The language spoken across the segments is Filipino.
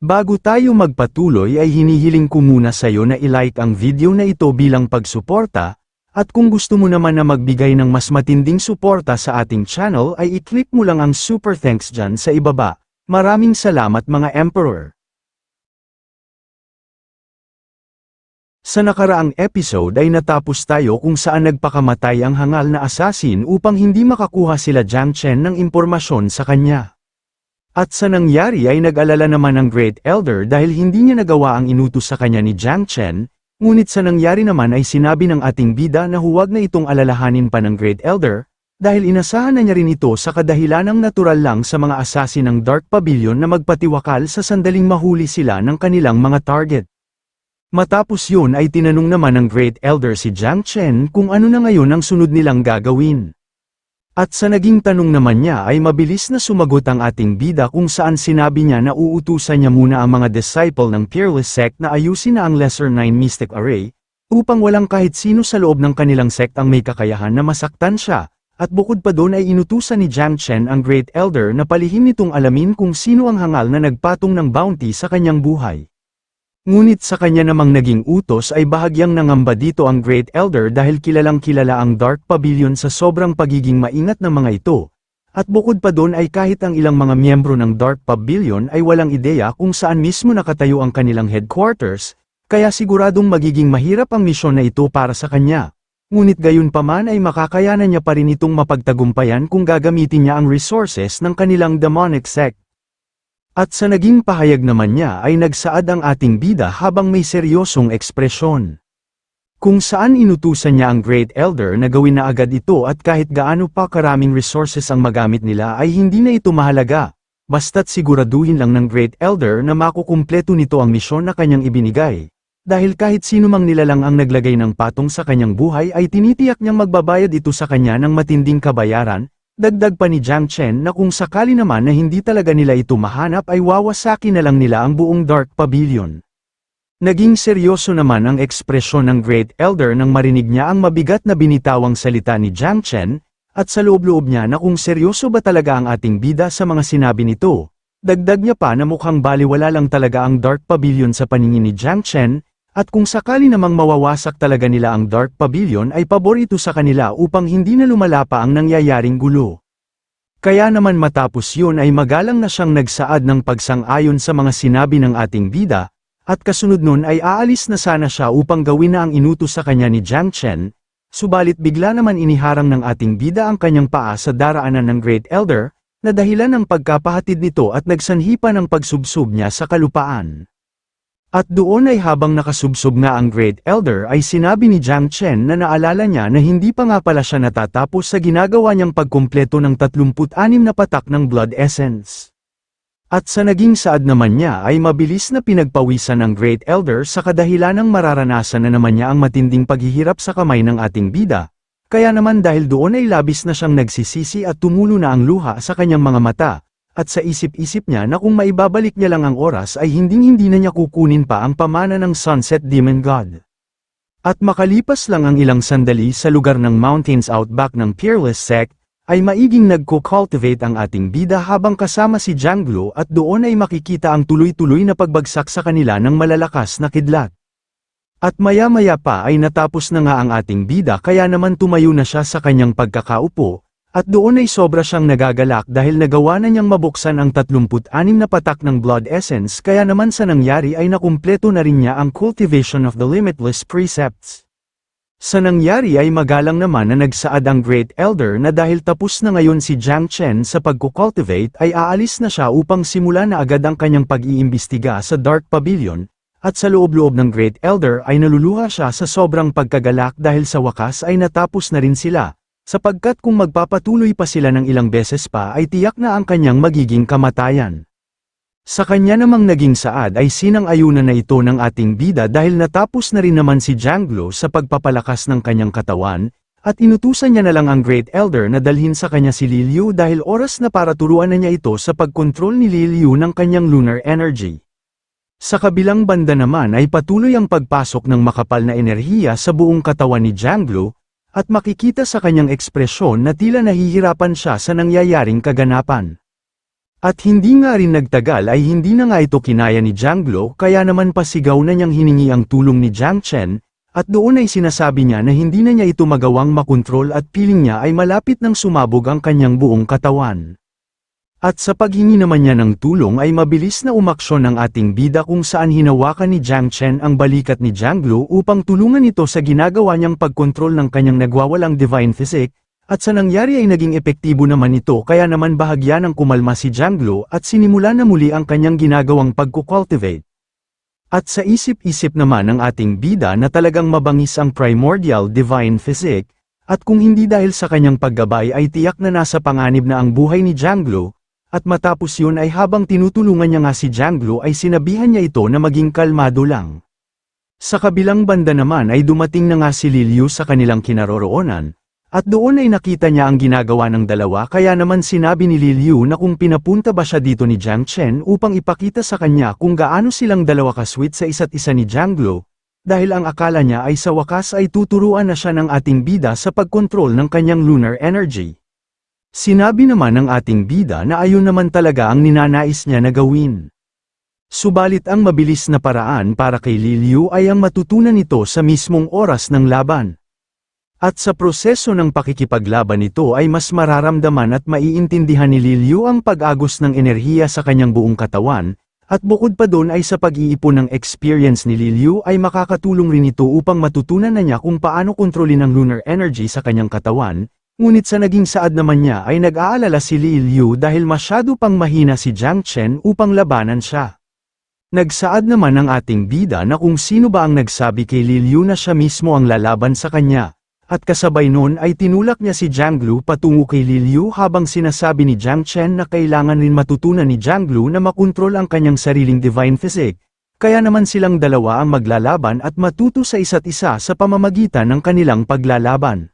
Bago tayo magpatuloy ay hinihiling ko muna sa'yo na ilike ang video na ito bilang pagsuporta, at kung gusto mo naman na magbigay ng mas matinding suporta sa ating channel ay i-click mo lang ang super thanks dyan sa ibaba. Maraming salamat mga Emperor! Sa nakaraang episode ay natapos tayo kung saan nagpakamatay ang hangal na assassin upang hindi makakuha sila Jiang Chen ng impormasyon sa kanya. At sa nangyari ay nag-alala naman ang Great Elder dahil hindi niya nagawa ang inutos sa kanya ni Jiang Chen, ngunit sa nangyari naman ay sinabi ng ating bida na huwag na itong alalahanin pa ng Great Elder, dahil inasahan na niya rin ito sa kadahilanang natural lang sa mga assassin ng Dark Pavilion na magpatiwakal sa sandaling mahuli sila ng kanilang mga target. Matapos yun ay tinanong naman ng Great Elder si Jiang Chen kung ano na ngayon ang sunod nilang gagawin. At sa naging tanong naman niya ay mabilis na sumagot ang ating bida kung saan sinabi niya na uutusan niya muna ang mga disciple ng Peerless Sect na ayusin na ang Lesser 9 Mystic Array, upang walang kahit sino sa loob ng kanilang sect ang may kakayahan na masaktan siya, at bukod pa doon ay inutusan ni Jiang Chen ang Great Elder na palihim nitong alamin kung sino ang hangal na nagpatong ng bounty sa kanyang buhay. Ngunit sa kanya namang naging utos ay bahagyang nangamba dito ang Great Elder dahil kilalang kilala ang Dark Pavilion sa sobrang pagiging maingat ng mga ito, at bukod pa doon ay kahit ang ilang mga miyembro ng Dark Pavilion ay walang ideya kung saan mismo nakatayo ang kanilang headquarters, kaya siguradong magiging mahirap ang misyon na ito para sa kanya. Ngunit gayunpaman ay makakayanan niya pa rin itong mapagtagumpayan kung gagamitin niya ang resources ng kanilang demonic sect. At sa naging pahayag naman niya ay nagsaad ang ating bida habang may seryosong ekspresyon. Kung saan inutusan niya ang Great Elder na gawin na agad ito at kahit gaano pa karaming resources ang magamit nila ay hindi na ito mahalaga, basta't siguraduhin lang ng Great Elder na makukumpleto nito ang misyon na kanyang ibinigay. Dahil kahit sino mang nilalang ang naglagay ng patong sa kanyang buhay ay tinitiyak niyang magbabayad ito sa kanya ng matinding kabayaran. Dagdag pa ni Jiang Chen na kung sakali naman na hindi talaga nila ito mahanap ay wawasaki na lang nila ang buong Dark Pavilion. Naging seryoso naman ang ekspresyon ng Great Elder nang marinig niya ang mabigat na binitawang salita ni Jiang Chen, at sa loob-loob niya na kung seryoso ba talaga ang ating bida sa mga sinabi nito. Dagdag niya pa na mukhang baliwala lang talaga ang Dark Pavilion sa paningin ni Jiang Chen, at kung sakali namang mawawasak talaga nila ang Dark Pavilion ay pabor ito sa kanila upang hindi na lumala pa ang nangyayaring gulo. Kaya naman matapos yun ay magalang na siyang nagsaad ng pagsang-ayon sa mga sinabi ng ating bida, at kasunod nun ay aalis na sana siya upang gawin na ang inutos sa kanya ni Jiang Chen, subalit bigla naman iniharang ng ating bida ang kanyang paa sa daraanan ng Great Elder, na dahilan ng pagkapahatid nito at nagsanhi pa ng pagsubsob niya sa kalupaan. At doon ay habang nakasubsob nga ang Great Elder ay sinabi ni Jiang Chen na naalala niya na hindi pa nga pala siya natatapos sa ginagawa niyang pagkumpleto ng 36 na patak ng Blood Essence. At sa naging saad naman niya ay mabilis na pinagpawisan ng Great Elder sa kadahilanang mararanasan na naman niya ang matinding paghihirap sa kamay ng ating bida, kaya naman dahil doon ay labis na siyang nagsisisi at tumulo na ang luha sa kanyang mga mata. At sa isip-isip niya na kung maibabalik niya lang ang oras ay hinding-hindi na niya kukunin pa ang pamana ng Sunset Demon God. At makalipas lang ang ilang sandali sa lugar ng mountains outback ng Peerless Sect, ay maiging nagko-cultivate ang ating bida habang kasama si Jiang Guo at doon ay makikita ang tuloy-tuloy na pagbagsak sa kanila ng malalakas na kidlat. At maya-maya pa ay natapos na nga ang ating bida kaya naman tumayo na siya sa kanyang pagkakaupo. At doon ay sobra siyang nagagalak dahil nagawa na niyang mabuksan ang 36 na patak ng Blood Essence kaya naman sa nangyari ay nakumpleto na rin niya ang cultivation of the limitless precepts. Sa nangyari ay magalang naman na nagsaad ang Great Elder na dahil tapos na ngayon si Jiang Chen sa pagkukultivate ay aalis na siya upang simula na agad ang kanyang pag-iimbestiga sa Dark Pavilion, at sa loob-loob ng Great Elder ay naluluha siya sa sobrang pagkagalak dahil sa wakas ay natapos na rin sila. Sapagkat kung magpapatuloy pa sila ng ilang beses pa ay tiyak na ang kanyang magiging kamatayan. Sa kanya namang naging saad ay sinang-ayunan na ito ng ating bida dahil natapos na rin naman si Jiang Guo sa pagpapalakas ng kanyang katawan, at inutusan niya na lang ang Great Elder na dalhin sa kanya si Li Liu dahil oras na para turuan na niya ito sa pagkontrol ni Li Liu ng kanyang lunar energy. Sa kabilang banda naman ay patuloy ang pagpasok ng makapal na enerhiya sa buong katawan ni Jiang Guo, at makikita sa kanyang ekspresyon na tila nahihirapan siya sa nangyayaring kaganapan. At hindi nga rin nagtagal ay hindi na nga ito kinaya ni Jiang Guo kaya naman pasigaw na niyang hiningi ang tulong ni Jiang Chen, at doon ay sinasabi niya na hindi na niya ito magawang makontrol at piling niya ay malapit nang sumabog ang kanyang buong katawan. At sa paghingi naman niya ng tulong ay mabilis na umaksyon ang ating bida kung saan hinawakan ni Jiang Chen ang balikat ni Jiang Guo upang tulungan ito sa ginagawa niyang pagkontrol ng kanyang nagwawalang divine physique, at sa nangyari ay naging epektibo naman ito kaya naman bahagya ng kumalma si Jiang Guo at sinimula na muli ang kanyang ginagawang pagkukultivate. At sa isip-isip naman ng ating bida na talagang mabangis ang primordial divine physique, at kung hindi dahil sa kanyang paggabay ay tiyak na nasa panganib na ang buhay ni Jiang Guo. At matapos yun ay habang tinutulungan niya nga si Jiang Guo ay sinabihan niya ito na maging kalmado lang. Sa kabilang banda naman ay dumating na nga si Li Liu sa kanilang kinaroroonan, at doon ay nakita niya ang ginagawa ng dalawa kaya naman sinabi ni Li Liu na kung pinapunta ba siya dito ni Jiang Chen upang ipakita sa kanya kung gaano silang dalawa kasweet sa isa't isa ni Jiang Guo, dahil ang akala niya ay sa wakas ay tuturuan na siya ng ating bida sa pagkontrol ng kanyang lunar energy. Sinabi naman ng ating bida na ayon naman talaga ang ninanais niya na gawin. Subalit ang mabilis na paraan para kay Li Liu ay ang matutunan nito sa mismong oras ng laban. At sa proseso ng pakikipaglaban nito ay mas mararamdaman at maiintindihan ni Li Liu ang pag-agos ng enerhiya sa kanyang buong katawan, at bukod pa doon ay sa pag-iipon ng experience ni Li Liu ay makakatulong rin ito upang matutunan na niya kung paano kontrolin ang lunar energy sa kanyang katawan. Ngunit sa naging saad naman niya ay nag-aalala si Li Liu dahil masyado pang mahina si Jiang Chen upang labanan siya. Nagsaad naman ang ating bida na kung sino ba ang nagsabi kay Li Liu na siya mismo ang lalaban sa kanya, at kasabay nun ay tinulak niya si Jiang Guo patungo kay Li Liu habang sinasabi ni Jiang Chen na kailangan rin matutunan ni Jiang Guo na makontrol ang kanyang sariling divine physique, kaya naman silang dalawa ang maglalaban at matuto sa isa't isa sa pamamagitan ng kanilang paglalaban.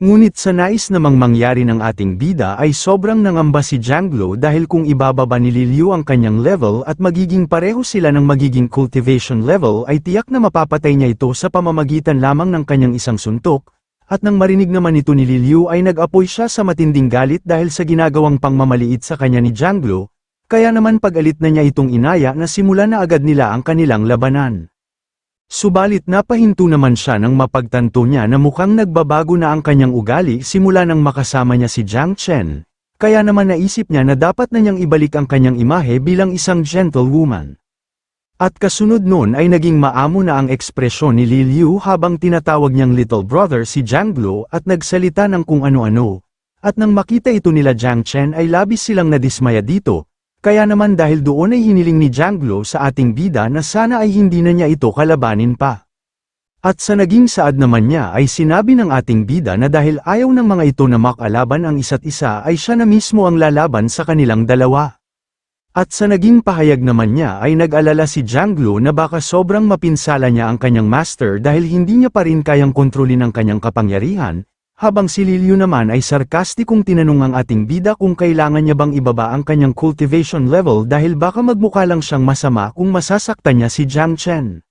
Ngunit sa nais namang mangyari ng ating bida ay sobrang nangamba si Jiang Guo dahil kung ibababa ni Li Liu ang kanyang level at magiging pareho sila ng magiging cultivation level ay tiyak na mapapatay niya ito sa pamamagitan lamang ng kanyang isang suntok, at nang marinig naman ito ni Li Liu ay nag-apoy siya sa matinding galit dahil sa ginagawang pangmamaliit sa kanya ni Jiang Guo, kaya naman pag-alit na niya itong inaya na simulan na agad nila ang kanilang labanan. Subalit napahinto naman siya nang mapagtanto niya na mukhang nagbabago na ang kanyang ugali simula nang makasama niya si Jiang Chen, kaya naman naisip niya na dapat na niyang ibalik ang kanyang imahe bilang isang gentlewoman. At kasunod nun ay naging maamo na ang ekspresyon ni Li Liu habang tinatawag niyang little brother si Jiang Guo at nagsalita ng kung ano-ano, at nang makita ito nila Jiang Chen ay labis silang nadismaya dito. Kaya naman dahil doon ay hiniling ni Jiang Guo sa ating bida na sana ay hindi na niya ito kalabanin pa. At sa naging saad naman niya ay sinabi ng ating bida na dahil ayaw ng mga ito na makalaban ang isa't isa ay siya na mismo ang lalaban sa kanilang dalawa. At sa naging pahayag naman niya ay nag-alala si Jiang Guo na baka sobrang mapinsala niya ang kanyang master dahil hindi niya pa rin kayang kontrolin ang kanyang kapangyarihan, habang si Li Liu naman ay sarkastikong tinanong ang ating bida kung kailangan niya bang ibaba ang kanyang cultivation level dahil baka magmukha lang siyang masama kung masasaktan niya si Jiang Chen.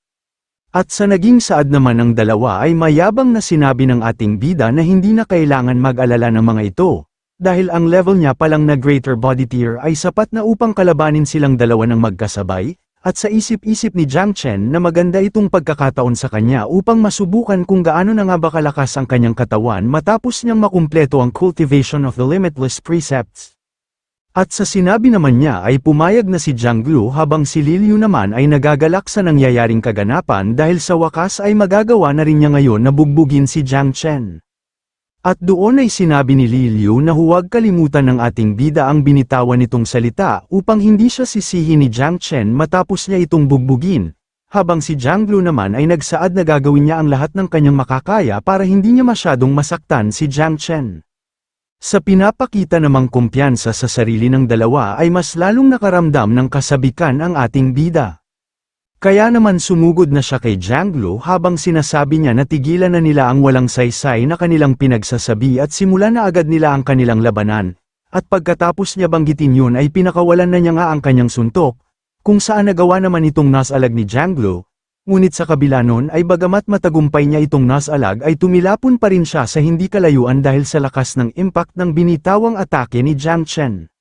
At sa naging saad naman ng dalawa ay mayabang na sinabi ng ating bida na hindi na kailangan mag-alala ng mga ito, dahil ang level niya palang na greater body tier ay sapat na upang kalabanin silang dalawa ng magkasabay, at sa isip-isip ni Jiang Chen na maganda itong pagkakataon sa kanya upang masubukan kung gaano na nga ba kalakas ang kanyang katawan matapos niyang makumpleto ang cultivation of the limitless precepts. At sa sinabi naman niya ay pumayag na si Jiang Guo habang si Li Liu naman ay nagagalak sa nangyayaring kaganapan dahil sa wakas ay magagawa na rin niya ngayon na bugbugin si Jiang Chen. At doon ay sinabi ni Li Liu na huwag kalimutan ng ating bida ang binitawan nitong salita upang hindi siya sisihin ni Jiang Chen matapos niya itong bugbugin, habang si Jiang Guo naman ay nagsaad na gagawin niya ang lahat ng kanyang makakaya para hindi niya masyadong masaktan si Jiang Chen. Sa pinapakita namang kumpiyansa sa sarili ng dalawa ay mas lalong nakaramdam ng kasabikan ang ating bida. Kaya naman sumugod na siya kay Jiang Guo habang sinasabi niya na tigilan na nila ang walang saysay na kanilang pinagsasabi at simulan na agad nila ang kanilang labanan, at pagkatapos niya banggitin yun ay pinakawalan na niya nga ang kanyang suntok, kung saan nagawa naman itong nasalag ni Jiang Guo, ngunit sa kabila nun ay bagamat matagumpay niya itong nasalag ay tumilapon pa rin siya sa hindi kalayuan dahil sa lakas ng impact ng binitawang atake ni Jiang Chen.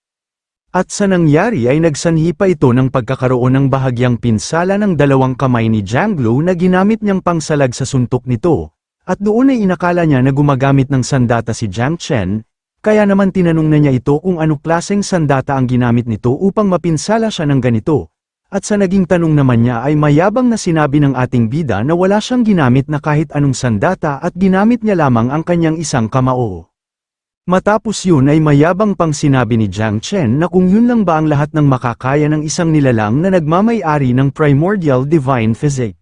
At sa nangyari ay nagsanhi pa ito ng pagkakaroon ng bahagyang pinsala ng dalawang kamay ni Jianglu na ginamit niyang pangsalag sa suntok nito, at doon ay inakala niya na gumagamit ng sandata si Jiang Chen, kaya naman tinanong na niya ito kung anong klaseng sandata ang ginamit nito upang mapinsala siya ng ganito. At sa naging tanong naman niya ay mayabang na sinabi ng ating bida na wala siyang ginamit na kahit anong sandata at ginamit niya lamang ang kanyang isang kamao. Matapos yun ay mayabang pang sinabi ni Jiang Chen na kung yun lang ba ang lahat ng makakaya ng isang nilalang na nagmamay-ari ng primordial divine physics.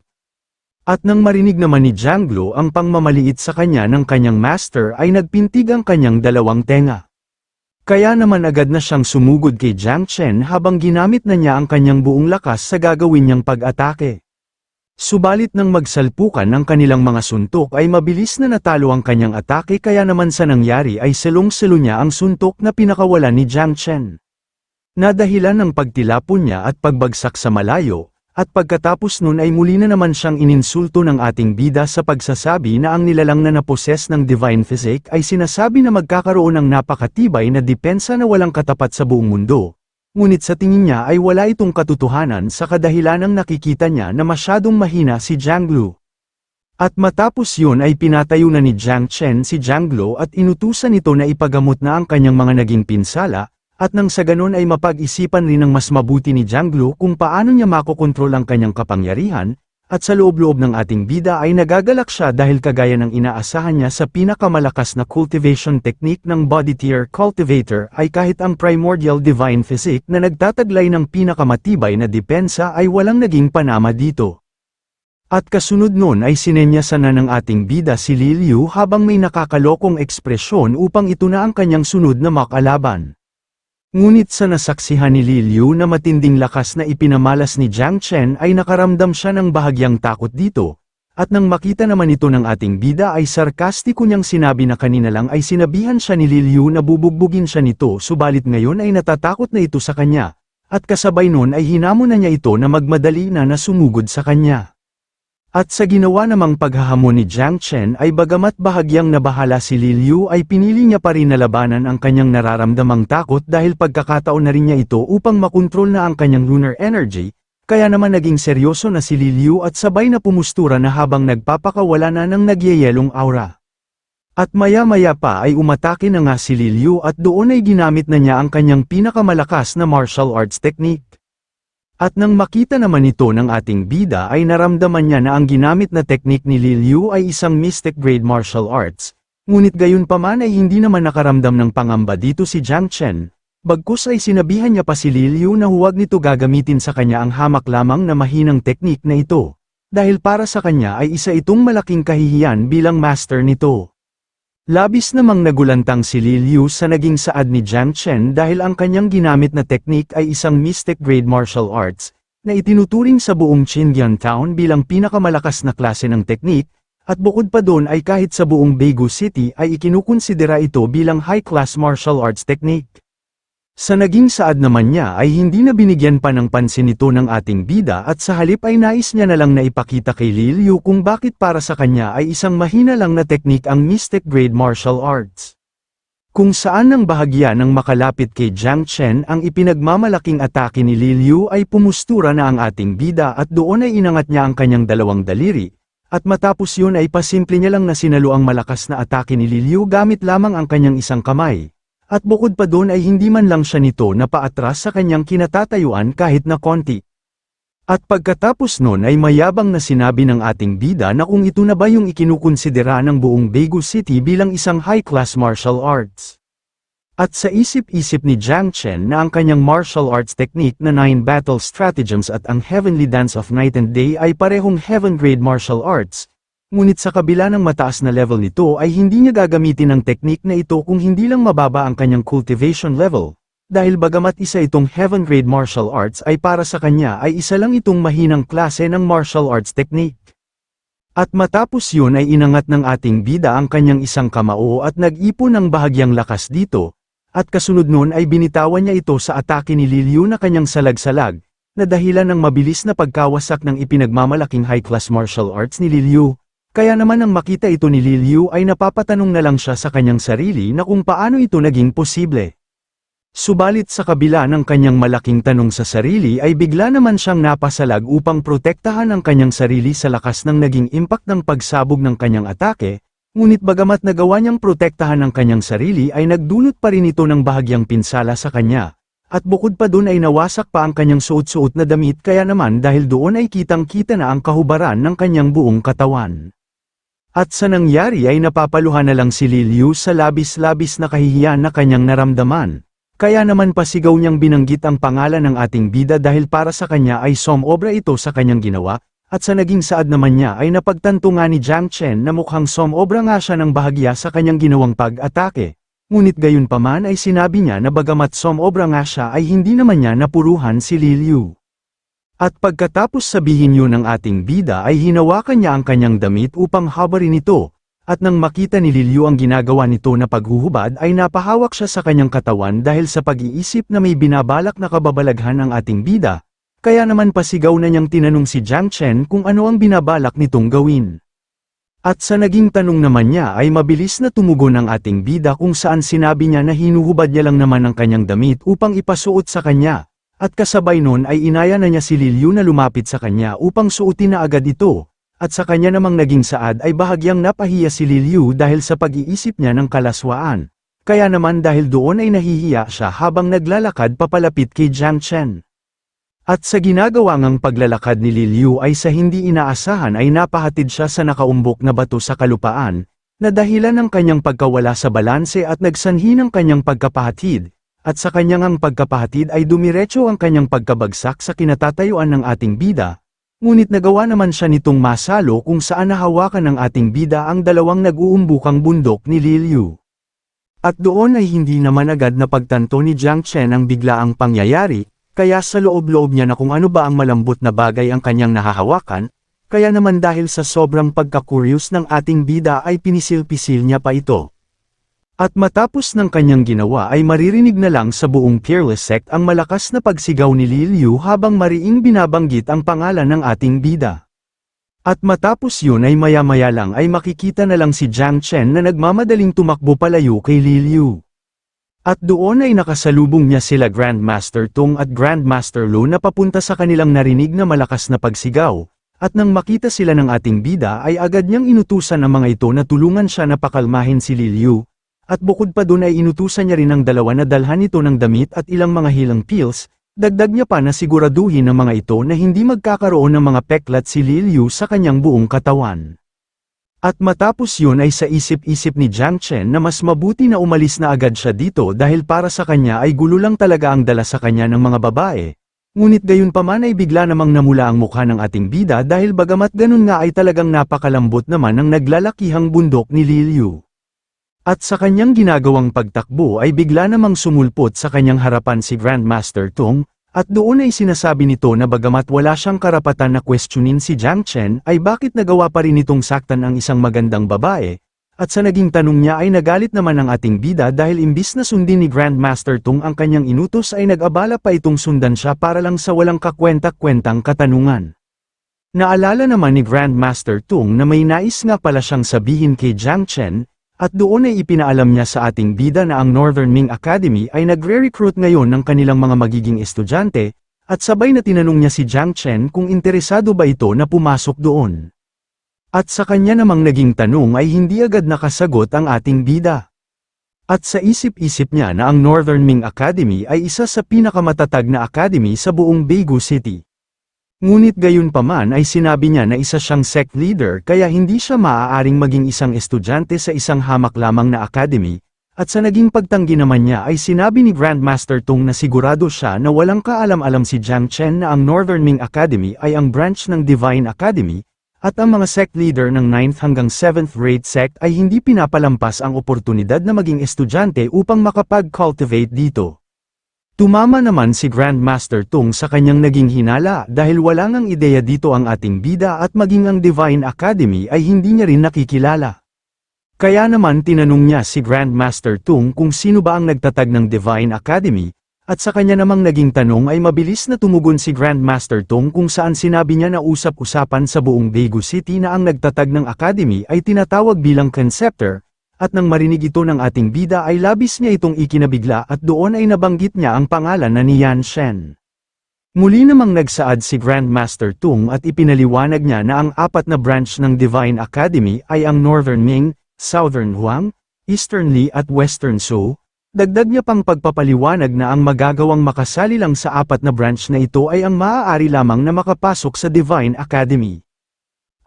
At nang marinig naman ni Jianglu ang pangmamaliit sa kanya ng kanyang master ay nagpintig ang kanyang dalawang tenga. Kaya naman agad na siyang sumugod kay Jiang Chen habang ginamit na niya ang kanyang buong lakas sa gagawin niyang pag-atake. Subalit nang magsalpukan ng kanilang mga suntok ay mabilis na natalo ang kanyang atake kaya naman sa nangyari ay selong-selo niya ang suntok na pinakawalan ni Jiang Chen. Nadahilan ng pagtilapon niya at pagbagsak sa malayo, at pagkatapos nun ay muli na naman siyang ininsulto ng ating bida sa pagsasabi na ang nilalang na naposes ng divine physics ay sinasabi na magkakaroon ng napakatibay na depensa na walang katapat sa buong mundo. Ngunit sa tingin niya ay wala itong katotohanan sa kadahilanang nakikita niya na masyadong mahina si Jianglu. At matapos yun ay pinatayo na ni Jiang Chen si Jianglu at inutusan ito na ipagamot na ang kanyang mga naging pinsala, at nang sa ganon ay mapag-isipan rin ng mas mabuti ni Jianglu kung paano niya makokontrol ang kanyang kapangyarihan, at sa loob-loob ng ating bida ay nagagalak siya dahil kagaya ng inaasahan niya sa pinakamalakas na cultivation technique ng body tier cultivator ay kahit ang primordial divine physics na nagtataglay ng pinakamatibay na depensa ay walang naging panama dito. At kasunod nun ay sinenyasan na ng ating bida si Li Liu habang may nakakalokong ekspresyon upang ito na ang kanyang sunod na makalaban. Ngunit sa nasaksihan ni Li Liu na matinding lakas na ipinamalas ni Jiang Chen ay nakaramdam siya ng bahagyang takot dito, at nang makita naman ito ng ating bida ay sarkastiko niyang sinabi na kanina lang ay sinabihan siya ni Li Liu na bubugbugin siya nito subalit ngayon ay natatakot na ito sa kanya, at kasabay nun ay hinamon na niya ito na magmadali na sumugod sa kanya. At sa ginawa namang paghahamon ni Jiang Chen ay bagamat bahagyang nabahala si Li Liu ay pinili niya pa rin na labanan ang kanyang nararamdamang takot dahil pagkakataon na rin niya ito upang makontrol na ang kanyang lunar energy, kaya naman naging seryoso na si Li Liu at sabay na pumustura na habang nagpapakawala na ng nagyayelong aura. At maya-maya pa ay umatake na nga si Li Liu at doon ay ginamit na niya ang kanyang pinakamalakas na martial arts technique. At nang makita naman ito ng ating bida ay naramdaman niya na ang ginamit na teknik ni Li Liu ay isang mystic grade martial arts, ngunit gayunpaman ay hindi naman nakaramdam ng pangamba dito si Jiang Chen, bagkus ay sinabihan niya pa si Li Liu na huwag nito gagamitin sa kanya ang hamak lamang na mahinang teknik na ito, dahil para sa kanya ay isa itong malaking kahihiyan bilang master nito. Labis namang nagulantang si Li Liu sa naging saad ni Jiang Chen dahil ang kanyang ginamit na teknik ay isang mystic grade martial arts, na itinuturing sa buong Qingyang Town bilang pinakamalakas na klase ng teknik, at bukod pa doon ay kahit sa buong Daegu City ay ikinukonsidera ito bilang high-class martial arts technique. Sa naging saad naman niya ay hindi na binigyan pa ng pansin ito ng ating bida at sa halip ay nais niya na lang na ipakita kay Li Liu kung bakit para sa kanya ay isang mahina lang na teknik ang mystic grade martial arts. Kung saan ng bahagya ng makalapit kay Jiang Chen ang ipinagmamalaking atake ni Li Liu ay pumustura na ang ating bida at doon ay inangat niya ang kanyang dalawang daliri, at matapos yun ay pasimple niya lang na sinalo ang malakas na atake ni Li Liu gamit lamang ang kanyang isang kamay. At bukod pa doon ay hindi man lang siya nito na paatras sa kanyang kinatatayuan kahit na konti. At pagkatapos nun ay mayabang na sinabi ng ating bida na kung ito na ba yung ikinukonsidera ng buong Daegu City bilang isang high-class martial arts. At sa isip-isip ni Jiang Chen na ang kanyang martial arts technique na 9 battle stratagems at ang Heavenly Dance of Night and Day ay parehong heaven-grade martial arts, ngunit sa kabila ng mataas na level nito ay hindi niya gagamitin ang teknik na ito kung hindi lang mababa ang kanyang cultivation level, dahil bagamat isa itong heaven-grade martial arts ay para sa kanya ay isa lang itong mahinang klase ng martial arts technique. At matapos yun ay inangat ng ating bida ang kanyang isang kamao at nag-ipon ng bahagyang lakas dito, at kasunod nun ay binitawan niya ito sa atake ni Li Liu na kanyang salag-salag, na dahilan ng mabilis na pagkawasak ng ipinagmamalaking high-class martial arts ni Li Liu. Kaya naman nang makita ito ni Li Liu ay napapatanong na lang siya sa kanyang sarili na kung paano ito naging posible. Subalit sa kabila ng kanyang malaking tanong sa sarili ay bigla naman siyang napasalag upang protektahan ang kanyang sarili sa lakas ng naging impact ng pagsabog ng kanyang atake, ngunit bagamat nagawa niyang protektahan ang kanyang sarili ay nagdulot pa rin ito ng bahagyang pinsala sa kanya. At bukod pa dun ay nawasak pa ang kanyang suot-suot na damit kaya naman dahil doon ay kitang-kita na ang kahubaran ng kanyang buong katawan. At sa nangyari ay napapaluhan na lang si Liliu sa labis-labis na kahihiyan na kanyang naramdaman. Kaya naman pasigaw niyang binanggit ang pangalan ng ating bida dahil para sa kanya ay somobra ito sa kanyang ginawa, at sa naging saad naman niya ay napagtanto nga ni Jiang Chen na mukhang somobra nga siya ng bahagya sa kanyang ginawang pag-atake. Ngunit gayunpaman ay sinabi niya na bagamat somobra nga siya ay hindi naman niya napuruhan si Liliu. At pagkatapos sabihin yun ng ating bida ay hinawakan niya ang kanyang damit upang habarin ito. At nang makita ni Liliu ang ginagawa nito na paghuhubad ay napahawak siya sa kanyang katawan dahil sa pag-iisip na may binabalak na kababalaghan ang ating bida, kaya naman pasigaw na niyang tinanong si Jiang Chen kung ano ang binabalak nitong gawin. At sa naging tanong naman niya ay mabilis na tumugon ang ating bida kung saan sinabi niya na hinuhubad niya lang naman ang kanyang damit upang ipasuot sa kanya, at kasabay nun ay inaya na niya si Liliu na lumapit sa kanya upang suotin na agad ito. At sa kanya namang naging saad ay bahagyang napahiya si Liliu dahil sa pag-iisip niya ng kalaswaan. Kaya naman dahil doon ay nahihiya siya habang naglalakad papalapit kay Jiang Chen. At sa ginagawa ngang paglalakad ni Liliu ay sa hindi inaasahan ay napahatid siya sa nakaumbok na bato sa kalupaan, na dahilan ng kanyang pagkawala sa balanse at nagsanhi ng kanyang pagkapahatid. At sa kanyang pagkapahatid ay dumiretso ang kanyang pagkabagsak sa kinatatayuan ng ating bida. Ngunit nagawa naman siya nitong masalo kung saan nahawakan ng ating bida ang dalawang nag-uumbukang bundok ni Liliu. At doon ay hindi naman agad na pagtanto ni Jiang Chen ang biglaang pangyayari, kaya sa loob-loob niya na kung ano ba ang malambot na bagay ang kanyang nahahawakan, kaya naman dahil sa sobrang pagkakuryos ng ating bida ay pinisil-pisil niya pa ito. At matapos ng kanyang ginawa ay maririnig na lang sa buong Peerless Sect ang malakas na pagsigaw ni Liliu habang mariing binabanggit ang pangalan ng ating bida. At matapos yun ay maya-maya lang ay makikita na lang si Jiang Chen na nagmamadaling tumakbo palayo kay Liliu. At doon ay nakasalubong niya sila Grandmaster Tung at Grandmaster Lu na papunta sa kanilang narinig na malakas na pagsigaw. At nang makita sila ng ating bida ay agad niyang inutusan ang mga ito na tulungan siya na pakalmahin si Liliu. At bukod pa dun ay inutusan niya rin ang dalawa na dalhan ito ng damit at ilang mga healing pills, dagdag niya pa na siguraduhin ng mga ito na hindi magkakaroon ng mga peklat si Liliu sa kanyang buong katawan. At matapos yun ay sa isip-isip ni Jiang Chen na mas mabuti na umalis na agad siya dito dahil para sa kanya ay gulo lang talaga ang dala sa kanya ng mga babae. Ngunit gayunpaman ay bigla namang namula ang mukha ng ating bida dahil bagamat ganun nga ay talagang napakalambot naman ang naglalakihang bundok ni Liliu. At sa kanyang ginagawang pagtakbo ay bigla namang sumulpot sa kanyang harapan si Grandmaster Tung, at doon ay sinasabi nito na bagamat wala siyang karapatan na questionin si Jiang Chen ay bakit nagawa pa rin itong saktan ang isang magandang babae, at sa naging tanong niya ay nagalit naman ang ating bida dahil imbis na sundin ni Grandmaster Tung ang kanyang inutos ay nag-abala pa itong sundan siya para lang sa walang kakwenta-kwentang katanungan. Naalala naman ni Grandmaster Tung na may nais nga pala siyang sabihin kay Jiang Chen, at doon ay ipinaalam niya sa ating bida na ang Northern Ming Academy ay nagre-recruit ngayon ng kanilang mga magiging estudyante, at sabay na tinanong niya si Jiang Chen kung interesado ba ito na pumasok doon. At sa kanya namang naging tanong ay hindi agad nakasagot ang ating bida. At sa isip-isip niya na ang Northern Ming Academy ay isa sa pinakamatatag na academy sa buong Daegu City. Ngunit gayunpaman ay sinabi niya na isa siyang sect leader kaya hindi siya maaaring maging isang estudyante sa isang hamak lamang na academy, at sa naging pagtanggi naman niya ay sinabi ni Grandmaster Tung na sigurado siya na walang kaalam-alam si Jiang Chen na ang Northern Ming Academy ay ang branch ng Divine Academy, at ang mga sect leader ng 9th hanggang 7th grade sect ay hindi pinapalampas ang oportunidad na maging estudyante upang makapag-cultivate dito. Tumama naman si Grandmaster Tung sa kanyang naging hinala dahil wala ngang ideya dito ang ating bida at maging ang Divine Academy ay hindi niya rin nakikilala. Kaya naman tinanong niya si Grandmaster Tung kung sino ba ang nagtatag ng Divine Academy, at sa kanya namang naging tanong ay mabilis na tumugon si Grandmaster Tung kung saan sinabi niya na usap-usapan sa buong Daegu City na ang nagtatag ng Academy ay tinatawag bilang Conceptor, At nang marinig ito ng ating bida ay labis niya itong ikinabigla at doon ay nabanggit niya ang pangalan na ni Yan Shen. Muli namang nagsaad si Grandmaster Tung at ipinaliwanag niya na ang apat na branch ng Divine Academy ay ang Northern Ming, Southern Huang, Eastern Li at Western Zhou. Dagdag niya pang pagpapaliwanag na ang magagawang makasali lang sa apat na branch na ito ay ang maaari lamang na makapasok sa Divine Academy.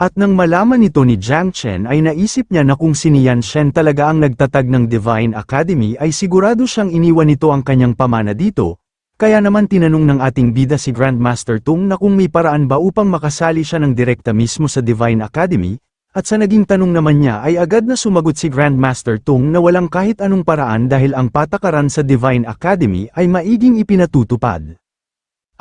At nang malaman nito ni Jiang Chen ay naisip niya na kung si Yan Shen talaga ang nagtatag ng Divine Academy ay sigurado siyang iniwan nito ang kanyang pamana dito, kaya naman tinanong ng ating bida si Grandmaster Tung na kung may paraan ba upang makasali siya ng direkta mismo sa Divine Academy, at sa naging tanong naman niya ay agad na sumagot si Grandmaster Tung na walang kahit anong paraan dahil ang patakaran sa Divine Academy ay maiging ipinatutupad.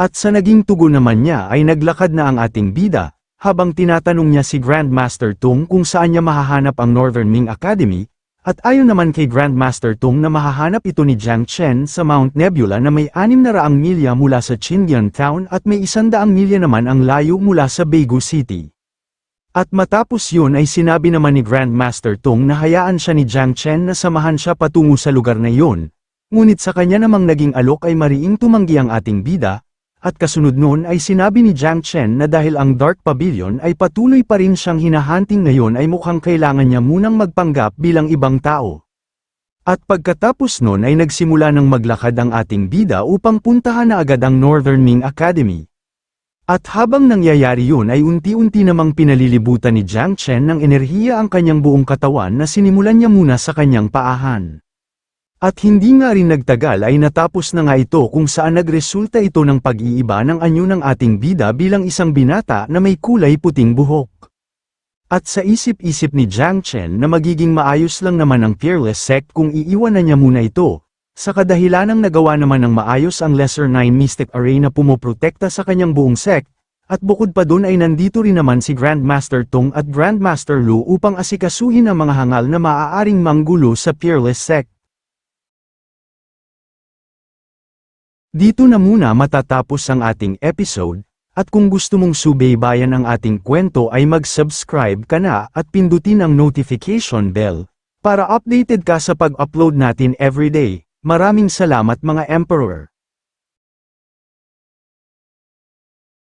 At sa naging tugon naman niya ay naglakad na ang ating bida, habang tinatanong niya si Grandmaster Tung kung saan niya mahahanap ang Northern Ming Academy, at ayon naman kay Grandmaster Tung na mahahanap ito ni Jiang Chen sa Mount Nebula na may 600 milya mula sa Qingyuan Town at may 100 milya naman ang layo mula sa Beigu City. At matapos yun ay sinabi naman ni Grandmaster Tung na hayaan siya ni Jiang Chen na samahan siya patungo sa lugar na yun, ngunit sa kanya namang naging alok ay mariing tumanggi ang ating bida, at kasunod nun ay sinabi ni Jiang Chen na dahil ang Dark Pavilion ay patuloy pa rin siyang hinahunting ngayon ay mukhang kailangan niya munang magpanggap bilang ibang tao. At pagkatapos nun ay nagsimula ng maglakad ang ating bida upang puntahan na agad ang Northern Ming Academy. At habang nangyayari yun ay unti-unti namang pinalilibutan ni Jiang Chen ng enerhiya ang kanyang buong katawan na sinimulan niya muna sa kanyang paahan. At hindi nga rin nagtagal ay natapos na nga ito kung saan nagresulta ito ng pag-iiba ng anyo ng ating bida bilang isang binata na may kulay puting buhok. At sa isip-isip ni Jiang Chen na magiging maayos lang naman ang Fearless Sect kung iiwan na niya muna ito, sa kadahilanang nagawa naman ng maayos ang Lesser Nine Mystic Array na pumoprotekta sa kanyang buong sect, at bukod pa dun ay nandito rin naman si Grandmaster Tung at Grandmaster Lu upang asikasuhin ang mga hangal na maaaring manggulo sa Fearless Sect. Dito na muna matatapos ang ating episode, at kung gusto mong subaybayan ang ating kwento ay mag-subscribe ka na at pindutin ang notification bell, para updated ka sa pag-upload natin everyday. Maraming salamat mga Emperor!